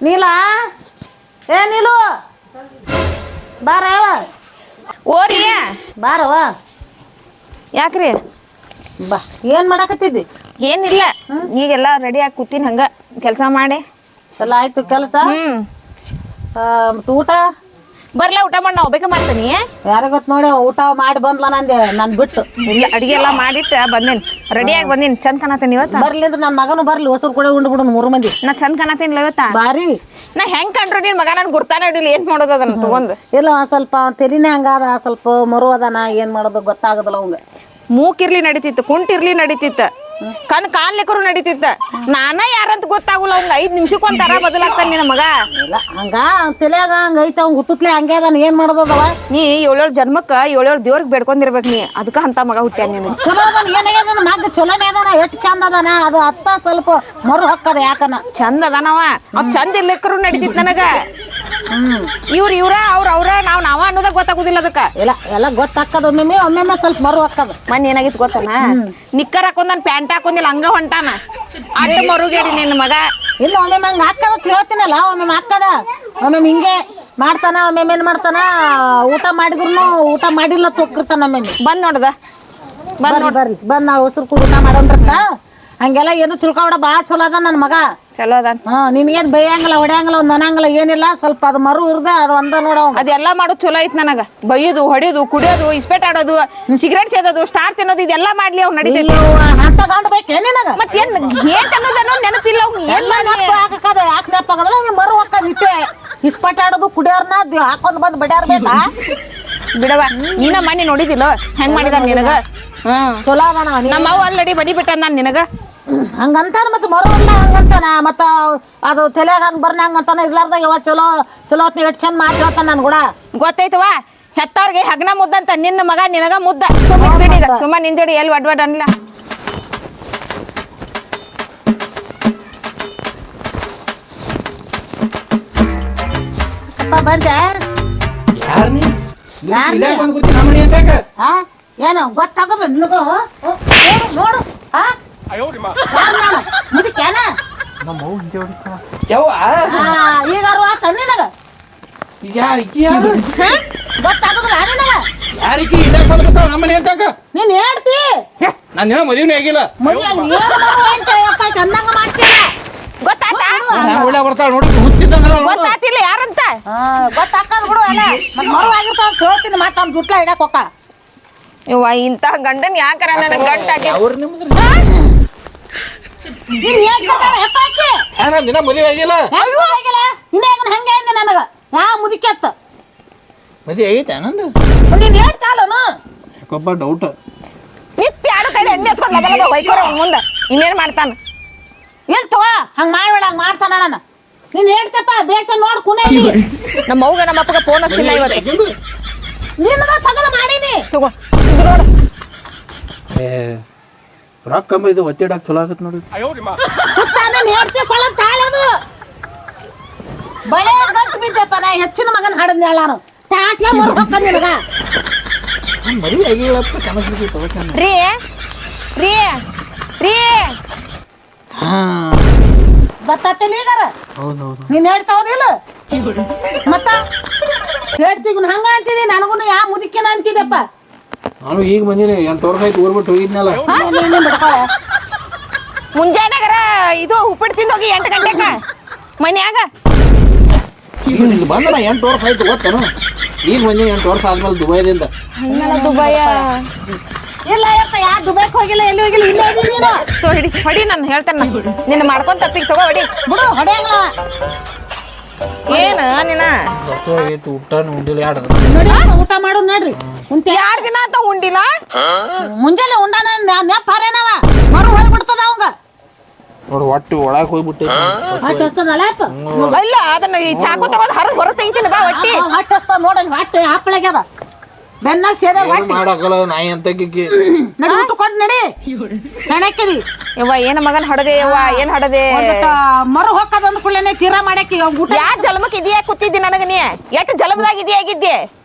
ನೀಲ ಏ ನೀಲು ಬಾರ ಓರಿ ಬಾರವ ಯಾಕ್ರಿ ಬಾ ಏನು ಮಾಡಾಕತ್ತಿದ್ದಿ? ಏನಿಲ್ಲ ಈಗೆಲ್ಲ ರೆಡಿ ಆಗಿ ಕೂತೀನಿ ಹಂಗ ಕೆಲಸ ಮಾಡಿ ಎಲ್ಲ ಆಯ್ತು ಕೆಲಸ. ಮತ್ತು ಊಟ ಬರ್ಲಾ ಊಟ ಮಾಡಿ ನಾ ಒಬ್ಬಾಕೆ ಮಾಡ್ತೀನಿ. ಯಾರಿಗೆ ಗೊತ್ತು ನೋಡಿ ಊಟ ಮಾಡಿ ಬಂದ್ಲ ನಂದೆ ನಾನು ಬಿಟ್ಟು. ಇಲ್ಲ ಅಡಿಗೆ ಎಲ್ಲ ಮಾಡಿಟ್ಟು ಬಂದೇನಿ, ರೆಡಿಯಾಗಿ ಬಂದೀನಿ. ಚಂದ ಕಾಣತೀನಿ ಇವತ್ತು. ಬರ್ಲಿ ಅಂದ್ರೆ ನನ್ನ ಮಗನು ಬರ್ಲಿ, ಹೊಸರು ಕೂಡ ಉಂಡು ಬಿಡು 3 ಮಂದಿ. ನಾ ಚಂದ ಕಾಣತೀನಿ ಇವತ್ತ. ಬಾರಿ ನಾ ಹೆಂಗ್ ಕಂಡ್ರು ನಿನ್ ಮಗ ನನ್ ಗುರ್ತಾನ ಹಿಡಿಲಿ. ಏನ್ ಮಾಡೋದು ಅದನ್ನ ತಗೊಂಡ್ ಇಲ್ಲ ಸ್ವಲ್ಪ ತೆಲಿನೇ ಹಂಗಾದ, ಸ್ವಲ್ಪ ಮರು ಅದಾನ, ಏನ್ ಮಾಡೋದು ಗೊತ್ತಾಗದಲ್ಲ ಅವಂಗ. ಮೂಕಿರ್ಲಿ ನಡೀತಿತ್ತು, ಕುಂಟಿರ್ಲಿ ನಡೀತಿತ್ತ, ಕಣ್ ಕಾಣ್ಲಿಕ್ಕರು ನಡೀತಿತ್ತ. ನಾನ ಯಾರಂತ ಗೊತ್ತಾಗುಲ್ಲ ಅವಂಗ. 5 ನಿಮಿಷಕ್ಕೊಂಥರ ಬದಲಾಗ್ತಾನ ನಿನ್ನ ಮಗ. ಇಲ್ಲ ಹಂಗ ತಲೆಯಾಗ ಹಂಗ ಐತ, ಅವ್ನು ಹುಟ್ಟುತ್ಲೆ ಹಂಗೆ ಅದಾನ, ಏನ್ ಮಾಡೋದವ. ನೀ 7 ಜನ್ಮಕ್ಕ 7 ದೇವ್ರಿಗೆ ಬೇಡ್ಕೊಂಡಿರ್ಬೇಕು ನೀ. ಅದಕ್ಕ ಅಂತ ಮಗ ಹುಟ್ಟ್ಯಾನ ನೀನು. ಚಲೋ ಅದಾನ, ಏನಾಗ್ಯದ ಮಗ ಚಲೋನೇ ಅದಾನ, ಎಷ್ಟು ಚಂದ ಅದಾನ. ಅದು ಅತ್ತ ಸ್ವಲ್ಪ ಮರು ಹೊಕ್ಕದ ಯಾಕನ ಚಂದ ಅದಾನವ. ಅವ್ ಚಂದ ಇರ್ಲಿಕ್ಕರು ನಡೀತಿತ್ ನನಗ. ಇವ್ರ ಅವ್ರ ನಾವ ಅನ್ನೋದಾಗ ಗೊತ್ತಾಗುದಿಲ್ಲ ಅದಕ್ಕ. ಇಲ್ಲ ಎಲ್ಲ ಗೊತ್ತಾಕದ, ಒಮ್ಮೆ ಸ್ವಲ್ಪ ಮರು ಹೊಕ್ಕದ. ಮನ್ ಏನಾಗಿತ್ತು ಗೊತ್ತನ, ನಿಕ್ಕರ್ ಹಾಕೊಂಡ್ ನನ್ ಪ್ಯಾಂಟ್ ಹಾಕೊಂಡಿಲ್ಲ, ಹಂಗ ಹೊಂಟಾನ. ಅಡ್ಡ ಮರುಗೇಡಿ ನಿನ್ನ ಮಗ. ಇಲ್ಲ ಒಮ್ಮೆ ಹಂಗ ಹಾಕದ ಹೇಳ್ತೀನಲ್ಲ, ಒಮ್ಮೆ ಹಾಕದ, ಒಮ್ಮೆ ಹಿಂಗೆ ಮಾಡ್ತಾನ, ಒಮ್ಮೆ ಏನ್ ಮಾಡ್ತಾನ, ಊಟ ಮಾಡಿದ್ರು ಊಟ ಮಾಡಿಲ್ಲ ತೊಕ್ಕಿರ್ತಾನ. ಒಮ್ಮೆ ಬಂದ್ ನೋಡ್ದ, ಬರ್ರಿ ಬಂದ್ ನಾಳೆ ಹೊಸರು ಕೂಡ ಊಟ ಮಾಡೋಣ್ರತ್ತ. ಹಂಗೆಲ್ಲ ಏನು ತಿಳ್ಕೊಬೇಡ, ಭಾಳ ಚಲೋ ಅದ ನನ್ನ ಮಗ. ಚಲೋ ಅದ. ನಿನ್ಗೇನ್ ಬೈಯಂಗಿಲ್ಲ, ಹೊಡ್ಯಾಂಗಿಲ್ಲ, ಒಂದ್ ಅನ್ನಂಗಿಲ್ಲ, ಏನಿಲ್ಲ. ಸ್ವಲ್ಪ ಅದು ಮರು ಇರ್ದ ಅದು ಒಂದ ನೋಡ. ಅದೆಲ್ಲ ಮಾಡೋದು ಚಲೋ ಐತ್ ನನಗ. ಬೈಯೋದು, ಹೊಡಿಯೋದು, ಕುಡಿಯೋದು, ಇಸ್ಪೇಟ್ ಆಡೋದು, ಸಿಗರೇಟ್ ಸೇದೋದು, ಸ್ಟಾರ್ ತಿನ್ನೋದು, ಇದೆಲ್ಲ ಮಾಡ್ಲಿ ಅವ್ನು ನಡೀತೈತಿ. ಅಂತ ಗಂಡ ಬೇಕೇ ನಿನಗ? ಮತ್ತೆ ಏನ್ ಅನ್ನೋದನ್ನೋ ನೆನಪಿಲ್ಲ ಅವ್ನು. ಎಲ್ಲ ನೆನಪು ಹಾಕದ, ಯಾಕೆ ನೆನಪಾಗದ್ರ ಮರು ಹಾಕದ್ ಇಟ್ಟೆ. ಇಸ್ಪಟ್ ಆಡೋದು, ಕುಡಿಯೋರ್ನ ಹಾಕೊಂಡ್ ಬಂದ್ ಬಡ್ಯಾರ ಬೇಕಾ? ಬಿಡವ, ನೀನ ಮನೆ ನೋಡಿದಿಲ್ಲ ಹೆಂಗ್ ಮಾಡಿದಾನ ನಿನಗ. ಚಲೋ ಅದಾನ ನಮ್ಮ ಅವ್ ಆಲ್ರೆಡಿ ಬಡಿ ಬಿಟ್ಟ ನಾನ್ ನಿನಗ. ಹಂಗಂತಾನ ಮತ್ತೆ ಮರು ಅಲ್ಲ ಹಂಗಂತಾನ. ಮತ್ತ ಅದು ತಲೆಯಾಗ ಹಂಗ ಬರ್ನ ಹಂಗಂತಾನ. ಇರ್ಲಾರ್ದಾಗ ಯಾವ ಚಲೋ ಚಲೋ ಹೊತ್ನ ಎಷ್ಟು ಚಂದ ಮಾತು ಹೇಳ್ತಾನ ನನ್ ಕೂಡ. ಗೊತ್ತೈತವ, ಹೆತ್ತವ್ರಿಗೆ ಹಗ್ನ ಮುದ್ದಂತ ನಿನ್ನ ಮಗ ನಿನಗ ಮುದ್ದ. ಸುಮ್ಮ ಬಿಡೀಗ, ಸುಮ್ಮ ನಿನ್ ಜೋಡಿ ಎಲ್ಲಿ ಒಡ್ವಡ್ ಅನ್ಲ. ಬಂದೆ ಏನು ಗೊತ್ತಾಗದು ನಿನಗೂ? ನೋಡು ಮುದಿಕೇನ ಈಗ ನಿನಗ ಗೊತ್ತಾಗದ್ರ ನಿನಗ? ನೀನ್ ಹೇಳ್ತಿ ನಾನು ಮದುವೆ ಆಗಿಲ್ಲ. ಅಂದಂಗ ಮಾಡ್ತೀಯ. ಗೊತ್ತಾತಿಲ್ಲ ಯಾರಂತ ಗೊತ್ತಾಕದ್ ಬಿಡು. ಎಲ್ಲ ಮರು ಆಗಿರ್ತಾವ ಕೇಳ್ತೀನಿ. ಮತ್ತೆ ಅವ್ನ ಜುಟ್ಲ ಇಡಕ್ ಹೋಗ. ಇವ ಇಂತ ಗಂಡನ್ ಯಾಕಾರ ನನಗ್ ಗಂಟ ದಿನ ಮದುವೆ ಆಗಿಲ್ಲ. ಹಂಗೆ ಅಂದೆ ನನಗ. ಯಾವ ಮುದಿಕೆತ್ತ ಮದುವೆ ಆಗೈತೆ ನಂದು. ನೀನ್ ಹೇಳ್ತಾಲನು ಯಾಕೊಬ್ಬ ಡೌಟ್. ನಿತ್ಯ ಆಡು ಕೈಲಿ ಎಣ್ಣೆ ಎತ್ಕೊಂಡ್ ಲಗ ಲಗ ಹೊಯ್ಕೋರ ಮುಂದ ಇನ್ನೇನ್ ಮಾಡ್ತಾನ. ಇರ್ತವ ಹಂಗ ಮಾಡ್ಬೇಡ, ಹಂಗ ಮಾಡ್ತಾನ. ನಾನು ನೀನ್ ಹೇಳ್ತಪ್ಪ ಬೇಸ ನೋಡ್ ಕುನೇ. ನಮ್ಮ ಅವ್ಗ ನಮ್ಮ ಅಪ್ಪಗ ಫೋನ್ ಹಚ್ತಿಲ್ಲ ಇವತ್ತು. ನೀನ್ ತಗದ ಮಾಡೀನಿ ತಗೋ ನೋಡು. ರೊಕ್ಕ ಇದು ಒತ್ತಿಡಕ್ ಚಲೋ ಆಗತ್ ನೋಡಿ. ಹೇಳ್ತೀಕೊಳ್ಳ ತಾಳದು ಬಳೆ ಗಂಟು ಬಿದ್ದಪ್ಪ. ನಾ ಹೆಚ್ಚಿನ ಮಗನ ಹಾಡದ್ ಹೇಳಾನು ಟಾಸ್ಲ ಮರು ಹೊಕ್ಕ ನಿನಗ. ಮದುವೆ ಆಗಿಲ್ಲ ಕನಸು ರೀ ರೀ ರೀ ಗೊತ್ತಾತೇನ ಈಗಾರ? ಹೌದೌದು. ನೀನ್ ಹೇಳ್ತಾವ್ದಿಲ್ಲ ಮತ್ತ ಹೇಳ್ತೀಗ ಹಂಗ ಅಂತಿದಿ. ನನಗೂ ಯಾವ ಮುದುಕಿನ ಅಂತಿದಪ್ಪ. ನಾನು ಈಗ ಬಂದಿನಿ. ಏನ್ ತೋರ್ಸಾಯ್ತು ಊರ್ಬಿಟ್ಟು ಹೋಗಿದ್ನಲ್ಲ. ಮುಂಜಾನೆಗರ ಇದು ಉಪ್ಪಿಟ್ಟು ತಿಂದು ಹೋಗಿ 8 ಗಂಟೆಕ ಮನ್ಯಾಗ. ಬಂದ 8 ವರ್ಷ ಆಯ್ತು ಗೊತ್ತೇನು? ಈಗ ಬಂದಿನಿ 8 ವರ್ಷ ಆದ್ಮೇಲೆ ದುಬೈದಿಂದ. ದುಬೈ ಇಲ್ಲ ಯಪ್ಪ, ಯಾ ದುಬೈಕ್ ಹೋಗಿಲ್ಲ, ಎಲ್ಲಿ ಹೋಗಿಲ್ಲ, ಇಲ್ಲೇ ಇದೀನಿ ನೀನು. ಹೊಡಿ ನಾನು ಹೇಳ್ತೇನೆ. ನಿನ್ನ ಮಾಡ್ಕೊಂಡ್ ತಪ್ಪಿಗೆ ತಗೋ ಹೊಡಿ. ಬಿಡು ಹೊಡೆಯಂಗಿಲ್ಲ. ಏನ ನಿನ್ನ ಆಗೈತಿ ಊಟನೂ ಉಂಡಿಲ್ಲ. ನೋಡಿ ಊಟ ಮಾಡು ನೋಡ್ರಿ. 2 ದಿನ ಅಂತ ಉಂಡಿಲ್ಲ. ಮುಂಜಾನೆ ಉಂಡಾನ ನೆಪ್ಪಾರೇನವ ಮರು ಹೋಗ್ಬಿಡ್ತದ ಅವಂಗ. ನೋಡು ಒಟ್ಟು ಒಳಗೆ ಹೋಗ್ಬಿಟ್ಟೆ. ಇಲ್ಲ ಅದನ್ನ ಈ ಚಾಕು ತಗೊಂಡ್ ಹೊರಗೆ ತೆಗಿತೀನಿ ಬಾ. ಹೊಟ್ಟಿ ಹೊಟ್ಟೆ ಹಸ್ತದ ನೋಡಲ್ಲಿ, ಹೊಟ್ಟೆ ಹಪ್ಪಳಾಗ್ಯದ, ಬೆನ್ನಾಗ ಸೇದ ಹೊಟ್ಟೆ ಮಾಡಾಕಲ್ಲ. ನಾಯಿ ಅಂತ ನಡಿ ಊಟ ಕೊಟ್ಟು ನಡಿ. ಸೆಣಕ್ಕಿದಿ ಯವ್ವ ಏನ ಮಗನ್ ಹಡದೆ. ಯವ್ವ ಏನ್ ಹಡದೆ? ಮರು ಹೋಗದ ಅಂದ ಕೂಡಲೇ ತೀರಾ ಮಾಡಕ್ಕೆ ಊಟ. ಯಾ ಜಲಮಕ್ ಇದೆಯಾ ಕೂತಿದ್ದಿ ನನಗ? ನೀ ಎಷ್ಟು ಜಲಮದಾಗ ಇದೆಯಾಗಿದ್ದೆ?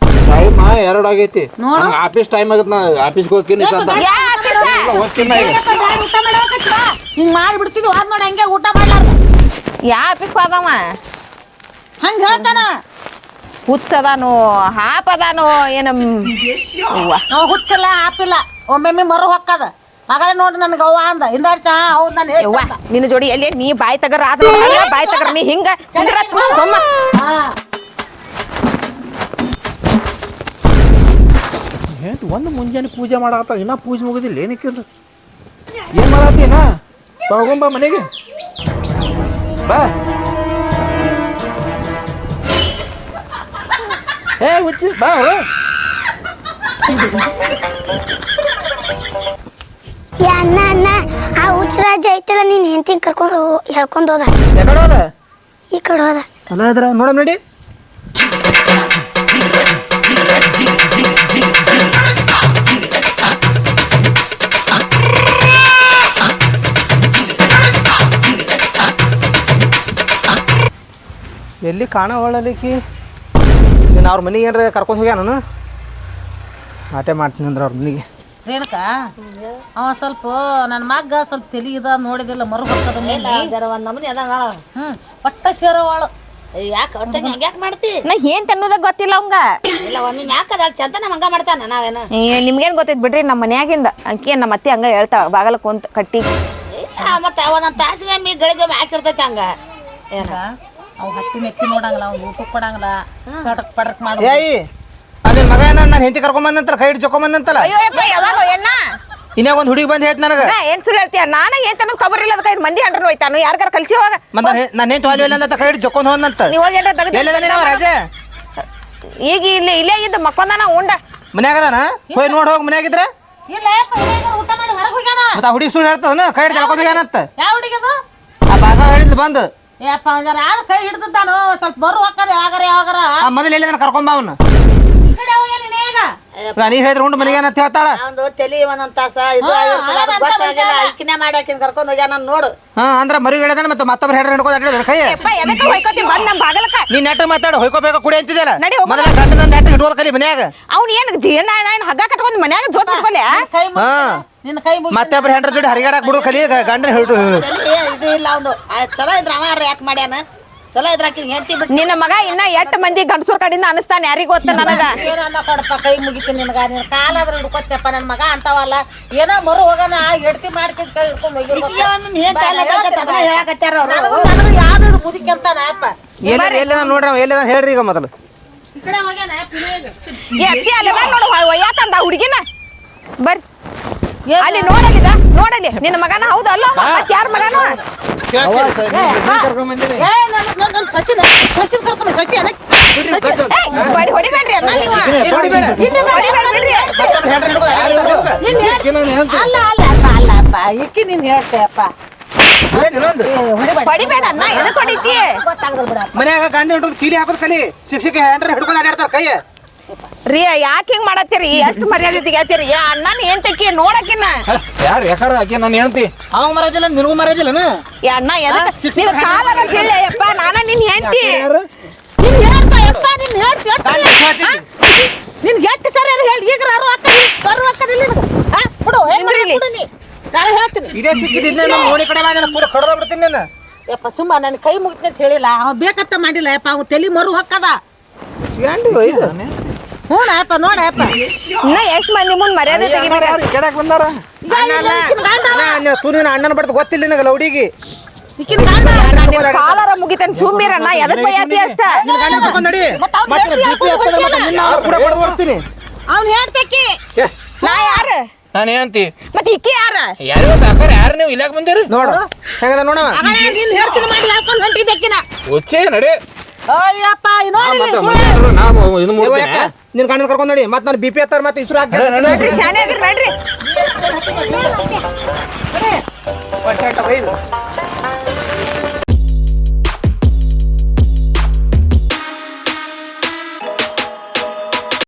ಟೈಮ್ 2 ಆಗೈತಿ. ಆಫೀಸ್ ಟೈಮ್ ಆಗತ್. ನಾ ಆಫೀಸ್ಗೆ ಹೋಗ್ತೀನಿ. ಹಿಂಗ್ ಮಾಡಿ ಬಿಡ್ತಿದ್ವಿ. ಅದ್ ನೋಡಿ ಹಂಗೆ ಊಟ ಮಾಡ್ಲಾರ್ದ. ಯಾ ಆಫೀಸ್ಗೆ ಹೋದವ? ಹಂಗ ಹೇಳ್ತಾನ ಹುಚ್ಚದಾನು ಹಾಪದಾನು ಏನ ಅವ ಹುಚ್ಚಲ್ಲ ಹಾಪಿಲ್ಲ ಒಮ್ಮೆ ಮರು ಹೊಕ್ಕದ ಮಗಳ ನೋಡಿ ನನ್ಗೆ ಅವ್ವ ಅಂದ ಹಿಂದಾಡ್ಸ ಹೌದ್ ನಾನು ಯವ್ವ ನಿನ್ನ ಜೋಡಿ ಎಲ್ಲಿ ನೀ ಬಾಯಿ ತಗರ ಆದ್ರ ಬಾಯಿ ತಗರ ನೀ ಹಿಂಗ ಕುಂದ್ರ ಸೊಮ್ಮ ಹೇಳ್ತು ಒಂದು ಮುಂಜಾನೆ ಪೂಜೆ ಮಾಡಾಕ ಇನ್ನ ಪೂಜೆ ಮುಗಿದಿಲ್ಲ ಏನಕ್ಕೆ ಏನು ಮಾಡತ್ತೀನ ತಗೊಂಬ ಮನೆಗೆ ಬಾ ಏ ಹುಚ್ಚಿ ಬಾ ಅಣ್ಣ ಅಣ್ಣ ಆ ಹುಚ್ಚರಾಜ ಐತಲ್ಲ ನೀನ್ ಹೆಂಡತಿ ಕರ್ಕೊಂಡು ಹೇಳ್ಕೊಂಡ್ ಹೋದ ಯಾಕಡೆ ಹೋದ ಈ ಕಡೆ ಹೋದ ಅಲ್ಲ ಇದ್ರ ನೋಡ ನೋಡಿ ಎಲ್ಲಿ ಕಾಣ ಒಳ್ಳಲಿಕ್ಕಿ ನೀನು ಅವ್ರ ಮನೆಗೆ ಏನಾರ ಕರ್ಕೊಂಡು ಹೋಗ್ಯ ನಾನು ಆಟೆ ಮಾಡ್ತೀನಿ ಅಂದ್ರೆ ಅವ್ರ ಮನೆಗೆ ರೇಣುಕ ಅವ ಸ್ವಲ್ಪ ನನ್ನ ಮಗ್ಗ ಸ್ವಲ್ಪ ತಲಿ ಇದ ನೋಡಿದಿಲ್ಲ ಮರು ಹೊಕ್ಕದ ಒಂದ್ ನಮನಿ ಅದ ಪಟ್ಟ ಸೇರವಾಳು ಯಾಕೆ ಹಂಗ್ಯಾಕ್ ಮಾಡ್ತಿ ನಾ ಏನ್ ಅನ್ನೋದಾಗ ಗೊತ್ತಿಲ್ಲ ಅವಂಗ ಇಲ್ಲ ಒಮ್ಮೆ ಯಾಕೆ ಅದ ಚಂದ ನಮ್ಮ ಹಂಗ ಮಾಡ್ತಾನ ನಾವೇನ ನಿಮ್ಗೇನ್ ಗೊತ್ತೈತ್ ಬಿಡ್ರಿ ನಮ್ಮ ಮನ್ಯಾಗಿಂದ ಅಕ್ಕಿ ನಮ್ಮ ಅತ್ತಿ ಹಂಗ ಹೇಳ್ತಾಳ ಬಾಗಲ ಕುಂತ ಕಟ್ಟಿ ಮತ್ತೆ ಒಂದೊಂದ್ ತಾಸಿಗೆ ಒಮ್ಮೆ ಗಳಿಗೆ ಹಾಕಿರ್ತೈತಿ ಹಂಗ ಏನ ಅವ್ ಹತ್ತಿ ಮೆತ್ತಿ ನೋಡಂಗಿಲ್ಲ ಅವ್ನು ಊಟಕ್ಕೆ ಕೊಡಂಗಿಲ್ಲ ಸಟಕ್ ಪಡಕ್ ಮಾಡಿ ಏಯ್ ಅದೇ ಮಗ ನಾನು ಹೆಂಡತಿ ಕರ್ಕೊಂಬಂದಂತಲ್ಲ ಕೈ ಹಿಡಿದು ಜೊಕೊಂಬಂದಂತಲ್ಲ ಅಯ್ಯೋ ಯಪ್ಪ ಯಾವಾಗ ಎನ್ನ ಇನ್ಯಾಗ ಒಂದು ಹುಡುಗಿ ಬಂದು ಹೇಳ್ತ ನನಗೆ ಏನ್ ಸುಳ್ಳು ಹೇಳ್ತೀಯ ನಾನ ಏನ್ ತನಕ ಖಬರ್ ಇಲ್ಲ ಅದಕ್ಕೆ ಮಂದಿ ಹಂಡ್ರನ್ ಹೋಯ್ತಾನು ಯಾರ್ಗಾರ ಕಲ್ಸಿ ಹೋಗ ಮತ್ತೆ ನಾನು ಏನು ತೊಗೊಲಿಲ್ಲ ಅಂತ ಕೈ ಹಿಡಿದು ಜೊಕೊಂಡು ಹೋದಂತ ನೀವ್ ಹೋಗಿ ಏನ್ರ ಎಲ್ಲಿದ ನೀನು ರಾಜ ಈಗ ಇಲ್ಲೇ ಇದ್ದ ಮಕ್ಕೊಂದಾನ ಉಂಡ ಮನ್ಯಾಗ ಅದಾನ ಹೋಗಿ ನೋಡಿ ಹೋಗಿ ಮನ್ಯಾಗಿದ್ರೆ ಇಲ್ಲ ಊಟ ಮಾಡಿ ಹೊರಗೆ ಹೋಗ್ಯಾನ ಮತ್ತೆ ಆ ಹುಡುಗಿ ಸುಳ್ಳು ಹೇಳ್ತದನ ಕೈ ಹಿಡಿದು ಜೊಕೊಂಡು ಹೋಗ್ಯಾನಂತ ಯಾವ ಹುಡುಗದು ಆ ಬಾಗ ಹೇಳಿದ್ಲು ಬಂದು ಏಪ್ಪ ಒಂದಾರ ಆದ ಕೈ ಹಿಡ್ದಾನು ಸ್ವಲ್ಪ ಬರು ಹಾಕದ ಯಾವಾಗಾರ ಆ ಮೊದಲು ಎಲ್ಲಿ ಕರ್ಕೊಂಬ ಅವನು ಈ ಕಡೆ ಹೋಗ್ಯಾನ ಈಗ ನೀ ಹೇಳಿದ್ರೆ ಉಂಡು ಮನೆಗೆ ಅಂತ ಹೇಳ್ತಾಳ ಒಂದು ತಲಿ ಒಂದೊಂದ್ ತಾಸ ಇದು ಆಗಿರ್ತದ ಅದು ಗೊತ್ತಾಗಿಲ್ಲ ಇಕ್ಕಿನೇ ಮಾಡಿ ಹಾಕಿನ ಕರ್ಕೊಂಡ್ ಹೋಗ್ಯಾನ ನೋಡು ಹಾ ಅಂದ್ರೆ ಮರಿ ಹೇಳಿದಾನೆ ಮತ್ತೆ ಮತ್ತೊಬ್ರು ಹೇಳ್ರೆ ಹಿಡ್ಕೊಂಡು ಅಡ್ಡಿದ್ರೆ ಕೈ ಯಪ್ಪ ಎದಕ್ಕೆ ಹೋಯ್ಕೋತಿ ಬಂದ್ ನಮ್ ಬಾಗಲಕ ನೀ ನೆಟ್ ಮಾತಾಡು ಹೊಯ್ಕೋಬೇಕು ಕುಡಿ ಅಂತಿದ್ದಲ್ಲ ನಡಿ ಹೋಗೋಣ. ಮೊದಲ ಗಂಡನ ನೆಟ್ ಹಿಡ್ಕೋದು ಕಲಿ ಮನ್ಯಾಗ ಅವ್ನು ಏನ್ ನಾನು ಹಗ್ಗ ಕಟ್ಕೊಂಡ್ ಮನ್ಯಾಗ ಜೋತ್ ಬಿಟ್ಕೊಲೆ ಕೈ ಹಾ ನಿನ್ನ ಕೈ ಮುಗಿ ಮತ್ತೊಬ್ರು ಹೆಂಡ್ರ ಜೋಡಿ ಹರಿಗಾಡಕ್ ಬಿಡು ಕಲಿ ಗಂಡನ ಹಿಡಿದು ತಲಿ ಇದು ಇಲ್ಲ ಒಂದು ಚಲೋ ಇದ್ರ ಅವ ಯಾಕೆ ಮಾಡ್ಯಾನ ಚಲೋ ಇದ್ರ ಆಕಿನ ಹೆಂಡತಿ ಬಿಟ್ಟು ನಿನ್ನ ಮಗ ಇನ್ನ ಎಷ್ಟ್ ಮಂದಿ ಗಂಡಸೂರ್ ಕಡೆಯಿಂದ ಅನಿಸ್ತಾನ ಯಾರಿಗ ಗೊತ್ತ ನನಗ ಏನನ್ನ ಕೊಡಪ್ಪ ಕೈ ಮುಗಿತೀನಿ ನಿನಗ ನಿನ್ನ ಕಾಲಾದ್ರೆ ಹಿಡ್ಕೊತ್ತಪ್ಪ ನನ್ನ ಮಗ ಅಂತವಲ್ಲ ಏನೋ ಮರು ಹೋಗೋಣ ಎಡ್ತಿ ಮಾಡ್ಕೊಂಡು ಕೈ ಹಿಡ್ಕೊಂಡು ಹೋಗಿರ್ಬೇಕು ಹೇಳಕತ್ತಾರ ಅವ್ರು ನನಗೂ ಯಾವ್ದು ಮುದಿಕೆ ಅಂತಾನ ಅಪ್ಪ ಎಲ್ಲಿ ನೋಡ್ರಿ ಎಲ್ಲಿ ಹೇಳ್ರಿ ಈಗ ಮೊದಲು ಈ ಕಡೆ ಹೋಗ್ಯಾನ ಪಿರಿಯಾಗ ಎತ್ತಿ ಅಲ್ಲಿ ಬಾ ನೋಡು ಒಯ್ಯಾತಂದ ಹುಡುಗಿನ ಬರ್ರಿ ಅಲ್ಲಿ ನೋಡಲಿ ನಿನ್ನ ಮಗನ ಹೌದು ಅಲ್ಲ ಮತ್ ಯಾರ ಮಗನ ಏ ನನ್ನ ಸಸಿ ಕರ್ಕೊಂಡು ಸಸಿ ಹೊಡಿಬೇಡ್ರಿ ಅಣ್ಣ ನೀವು ಅಲ್ಲ ಅಲ್ಲ ಅಪ್ಪ ಇಕ್ಕಿ ನೀನ್ ಹೇಳ್ತೇಪ್ಪ ಹೊಡಿಬೇಡ ಅಣ್ಣ ಎದಕ್ ಹೊಡಿತಿ ಗೊತ್ತಾಗಲ್ಲ ಬಿಡಪ್ಪ ಮನ್ಯಾಗ ಗಂಡ ಹಿಡಿದು ಕೀಲಿ ಹಾಕೋದು ಕಲಿ ಶಿಕ್ಷಕ ಹೆಂಡ್ರ ಹಿಡ್ಕೊಂಡು ಅಡ್ಯಾಡ್ತಾರ ಕೈ ರೀ ಯಾಕೆ ಹಿಂಗ್ ಮಾಡತ್ತೀರಿ ಎಷ್ಟು ಮರ್ಯಾದೆ ತೆಗಿಯತ್ತೀರಿ ಅಣ್ಣನ ಏನ್ ತೆಕ್ಕಿ ನೋಡಕಿನ ಯಾರು ಯಾಕಾರ ಆಕೆ ನಾನು ಹೇಳ್ತಿ ಅವ ಮರಾಜಿಲ್ಲ ನಿನಗೂ ಮರಾಜಿಲ್ಲನ ಅಣ್ಣ ಎದಕ್ ನಿನ್ ಕಾಲರ ಬೀಳ್ಳೆ ಯಪ್ಪ ನಾನ ನಿನ್ ಹೆಂಡ್ತಿ ನಿನ್ ಹೇಳ್ತಾಯಪ್ಪ ನಿನ್ ಹೇಳ್ತಿ ನಿನ್ ಎಷ್ಟು ಸರಿ ಹೇಳಿ ಈಗ ಅರು ಬಿಡು ನಾನು ಹೇಳ್ತೀನಿ ಇದೇ ಸಿಕ್ಕಿದ್ದೆ ನಮ್ಮ ಓಣಿ ಕಡೆ ಮಾಡಿ ಪೂರ ಕಡ್ದ ಬಿಡ್ತೀನಿ ನಾನು ಯಪ್ಪ ಸುಮ್ಮ ನನ್ನ ಕೈ ಮುಗಿತೀನಿ ಅಂತ ಹೇಳಿಲ್ಲ ಅವ ಬೇಕತ್ತ ಮಾಡಿಲ್ಲ ಯಪ್ಪ ಅವ ತಲೆ ಮರು ಹೊಕ್ಕದ ಹ್ಞೂ ಅಪ್ಪ ನೋಡಪ್ಪ ಇನ್ನ ಎಷ್ಟ್ ಮಂದಿ ಮುಂದ್ ಮರ್ಯಾದೆ ತೆಗಿಬೇಕ ಕೆಡಕ್ ಬಂದಾರ ತೂರಿನ ಅಣ್ಣನ ಬಡ್ದು ಗೊತ್ತಿಲ್ಲ ನಿನಗಲ್ಲ ಹುಡುಗಿ ಕಾಲರ ಮುಗಿತೇನೆ ಸುಮ್ಮಿರಣ್ಣ ಎದಕ್ ಬೈಯಾತಿ ಅಷ್ಟ ಅವ್ನು ಹೇಳ್ತಕ್ಕಿ ನಾ ಯಾರ ನಾನು ಏನಂತಿ ಮತ್ ಇಕ್ಕಿ ಯಾರ ಯಾರು ಅಕ್ಕಾರ ಯಾರು ನೀವು ಇಲ್ಲಾಕ ಬಂದಿರಿ ನೋಡು ಹೆಂಗದ ನೋಡವ ನೀನ್ ಹೇಳ್ತೀನಿ ಮಾಡಿ ಹಾಕೊಂಡು ಹೊಂಟಿದ್ದಕ್ಕಿನ ಒಚ್ಚೆ ನಡಿ ಅಯ್ಯಪ್ಪ ನೋಡಿ ನಿನ್ ಗಂಡನ ಕರ್ಕೊಂಡ್ ನಡಿ ಮತ್ತೆ ನಾನು BP ಹತ್ತಾರ ಮತ್ತೆ ಇಸ್ರು ಶಾನೆ ಅದ್ರಿ ನೋಡ್ರಿ ಹಾಕಿ